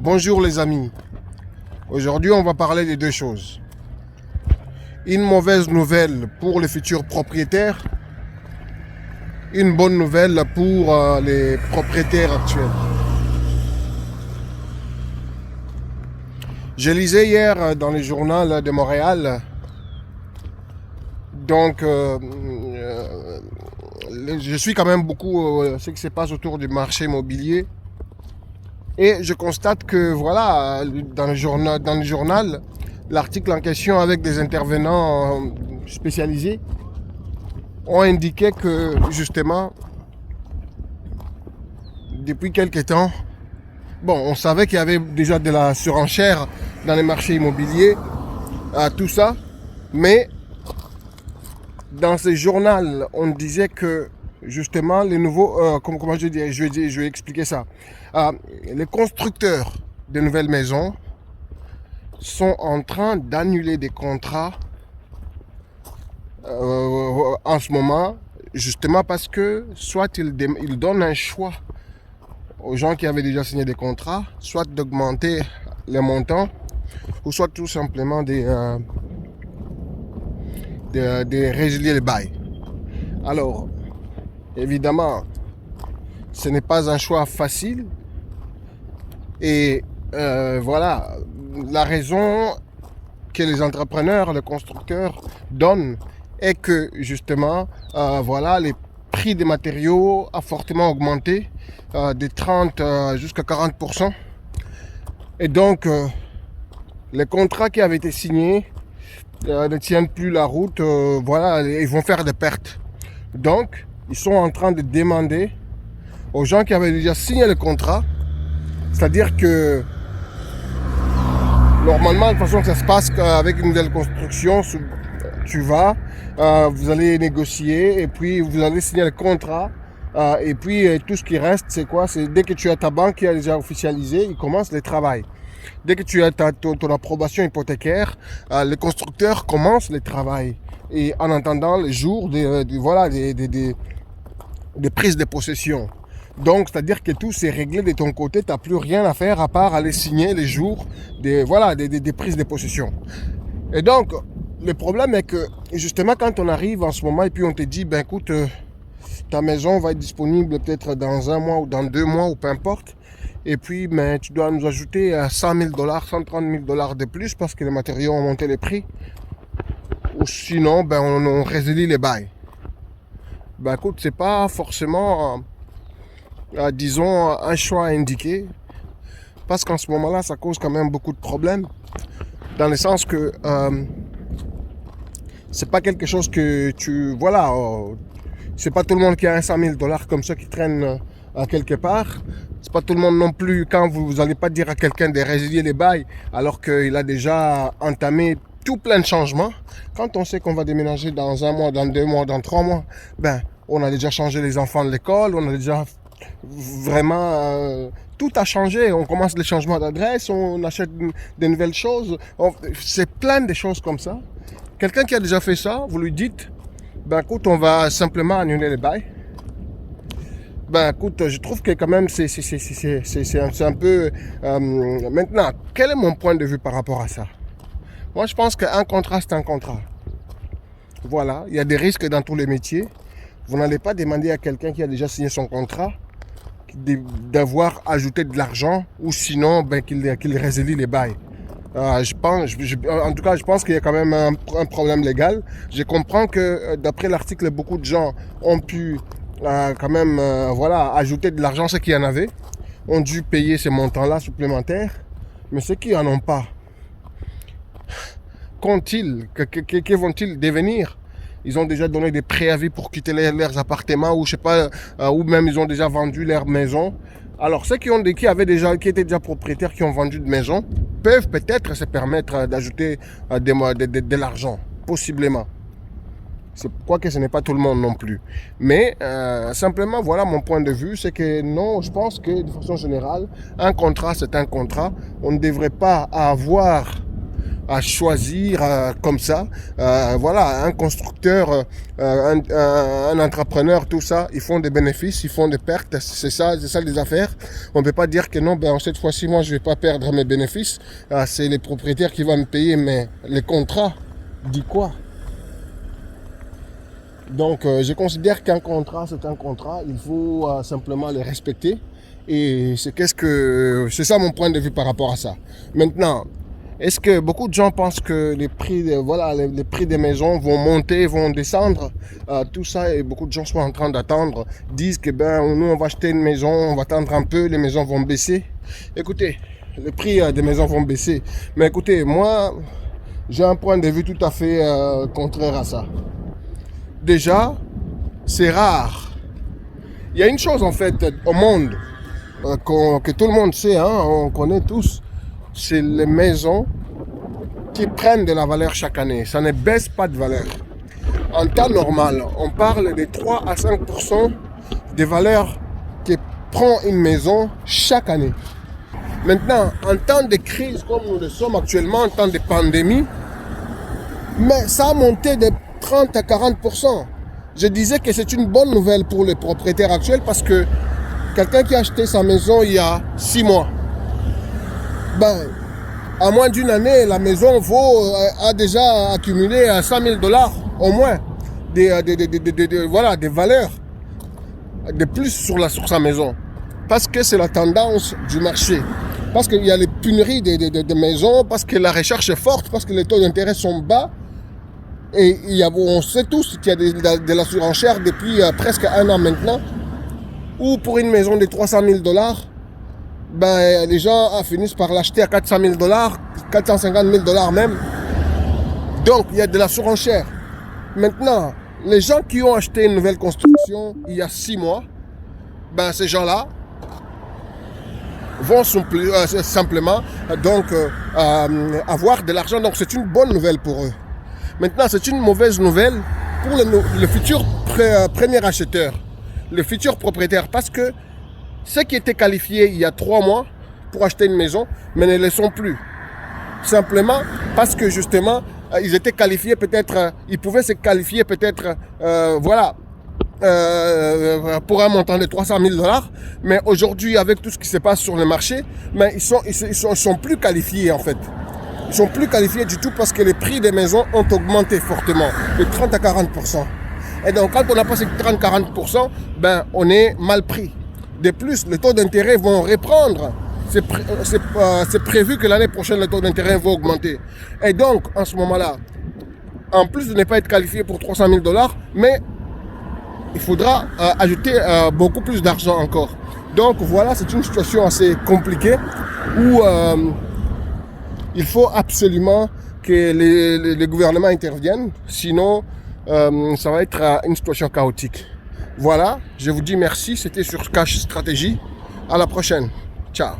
Bonjour les amis, aujourd'hui on va parler de deux choses. Une mauvaise nouvelle pour les futurs propriétaires, une bonne nouvelle pour les propriétaires actuels. Je lisais hier dans le journal de Montréal, donc je suis quand même beaucoup ce qui se passe autour du marché immobilier. Et je constate que voilà, dans le journal, l'article en question avec des intervenants spécialisés ont indiqué que justement, depuis quelques temps, bon, on savait qu'il y avait déjà de la surenchère dans les marchés immobiliers, tout ça, mais dans ce journal, on disait que justement les nouveaux, comment je vais expliquer ça. Les constructeurs de nouvelles maisons sont en train d'annuler des contrats en ce moment, justement parce que soit ils donnent un choix aux gens qui avaient déjà signé des contrats, soit d'augmenter les montants, ou soit tout simplement de résilier les bails. Alors, évidemment, ce n'est pas un choix facile. Et voilà, la raison que les entrepreneurs, les constructeurs donnent est que justement, voilà, les prix des matériaux a fortement augmenté de 30 jusqu'à 40%. Et donc, les contrats qui avaient été signés ne tiennent plus la route. Voilà, ils vont faire des pertes. Donc, ils sont en train de demander aux gens qui avaient déjà signé le contrat, c'est-à-dire que normalement, de toute façon, ça se passe avec une nouvelle construction. Tu vas, vous allez négocier et puis vous allez signer le contrat. Et puis tout ce qui reste, c'est quoi? C'est dès que tu as ta banque qui a déjà officialisé, il commence le travail. Dès que tu as ton approbation hypothécaire, le constructeur commence le travail. Et en attendant le jour voilà, des prises de possession. Donc, c'est-à-dire que tout s'est réglé de ton côté, tu n'as plus rien à faire à part aller signer les jours des prises de possession. Et donc, le problème est que, justement, quand on arrive en ce moment et puis on te dit, ben écoute, ta maison va être disponible peut-être dans un mois ou dans 2 mois ou peu importe, et puis ben, tu dois nous ajouter 100 000 $, 130 000 $ de plus parce que les matériaux ont monté les prix, ou sinon, ben on résilie les bails. Ben écoute, c'est pas forcément... disons, un choix indiqué, parce qu'en ce moment-là, ça cause quand même beaucoup de problèmes, dans le sens que c'est pas quelque chose que voilà, c'est pas tout le monde qui a un 100 000 $ comme ça qui traîne quelque part. C'est pas tout le monde non plus, quand vous n'allez pas dire à quelqu'un de résilier les bails, alors qu'il a déjà entamé tout plein de changements. Quand on sait qu'on va déménager dans 1 mois, dans 2 mois, dans 3 mois, ben, on a déjà changé les enfants de l'école, on a déjà vraiment tout a changé. On commence les changements d'adresse, on achète de nouvelles choses, c'est plein de choses comme ça. Quelqu'un qui a déjà fait ça, vous lui dites, ben écoute, on va simplement annuler les bails. Ben écoute, je trouve que quand même c'est un peu... maintenant, quel est mon point de vue par rapport à ça? Moi je pense qu'un contrat c'est un contrat. Voilà, il y a des risques dans tous les métiers. Vous n'allez pas demander à quelqu'un qui a déjà signé son contrat d'avoir ajouté de l'argent, ou sinon ben, qu'il résilie les bails. En tout cas, je pense qu'il y a quand même un problème légal. Je comprends que d'après l'article, beaucoup de gens ont pu quand même voilà, ajouter de l'argent, ceux qui en avaient, ont dû payer ces montants-là supplémentaires, mais ceux qui n'en ont pas, que vont-ils devenir? Ils ont déjà donné des préavis pour quitter leurs appartements, ou je sais pas, ou même ils ont déjà vendu leur maison. Alors ceux qui étaient déjà propriétaires, qui ont vendu de maison, peuvent peut-être se permettre d'ajouter de l'argent, possiblement. C'est pourquoi que ce n'est pas tout le monde non plus. Mais simplement, voilà mon point de vue, c'est que non, je pense que de façon générale, un contrat c'est un contrat. On ne devrait pas avoir à choisir comme ça. Voilà, un constructeur, un entrepreneur, tout ça, ils font des bénéfices, ils font des pertes. C'est ça les affaires. On ne peut pas dire que non, ben cette fois-ci, moi, je vais pas perdre mes bénéfices. C'est les propriétaires qui vont me payer, mais les contrats, dit quoi? Donc, je considère qu'un contrat, c'est un contrat. Il faut simplement le respecter. Et c'est ça mon point de vue par rapport à ça. Maintenant, est-ce que beaucoup de gens pensent que les prix, les prix des maisons vont monter, vont descendre, tout ça, et beaucoup de gens sont en train d'attendre, disent que nous on va acheter une maison, on va attendre un peu, les maisons vont baisser. Écoutez, les prix des maisons vont baisser. Mais écoutez, moi, j'ai un point de vue tout à fait contraire à ça. Déjà, c'est rare. Il y a une chose en fait au monde que tout le monde sait, hein, on connaît tous, c'est les maisons qui prennent de la valeur chaque année. Ça ne baisse pas de valeur. En temps normal, on parle de 3 à 5% des valeurs que prend une maison chaque année. Maintenant, en temps de crise comme nous le sommes actuellement, en temps de pandémie, mais ça a monté de 30 à 40%. Je disais que c'est une bonne nouvelle pour les propriétaires actuels parce que quelqu'un qui a acheté sa maison il y a 6 mois, à moins d'une année, la maison a déjà accumulé 100 000 $ au moins des valeurs de plus sur sa maison. Parce que c'est la tendance du marché. Parce qu'il y a les pénuries de maisons, parce que la recherche est forte, parce que les taux d'intérêt sont bas. Et on sait tous qu'il y a de la surenchère depuis presque 1 an maintenant, où pour une maison de 300 000 $, les gens finissent par l'acheter à 400 000 $, 450 000 $ même. Donc il y a de la surenchère. Maintenant, les gens qui ont acheté une nouvelle construction il y a 6 mois, ces gens-là vont simplement avoir de l'argent. Donc c'est une bonne nouvelle pour eux. Maintenant, c'est une mauvaise nouvelle pour le futur premier acheteur, le futur propriétaire, parce que ceux qui étaient qualifiés il y a 3 mois pour acheter une maison, mais ne le sont plus. Simplement parce que justement, ils étaient qualifiés peut-être, ils pouvaient se qualifier peut-être, pour un montant de 300 000 $. Mais aujourd'hui, avec tout ce qui se passe sur le marché, ils sont plus qualifiés en fait. Ils sont plus qualifiés du tout parce que les prix des maisons ont augmenté fortement, de 30 à 40%. Et donc, quand on a passé 30-40%, on est mal pris. De plus, les taux d'intérêt vont reprendre. C'est prévu que l'année prochaine, les taux d'intérêt vont augmenter. Et donc, en ce moment-là, en plus de ne pas être qualifié pour 300 000 $, mais il faudra ajouter beaucoup plus d'argent encore. Donc voilà, c'est une situation assez compliquée où il faut absolument que les gouvernements interviennent, sinon ça va être une situation chaotique. Voilà, je vous dis merci, c'était sur Cash Stratégie. À la prochaine. Ciao.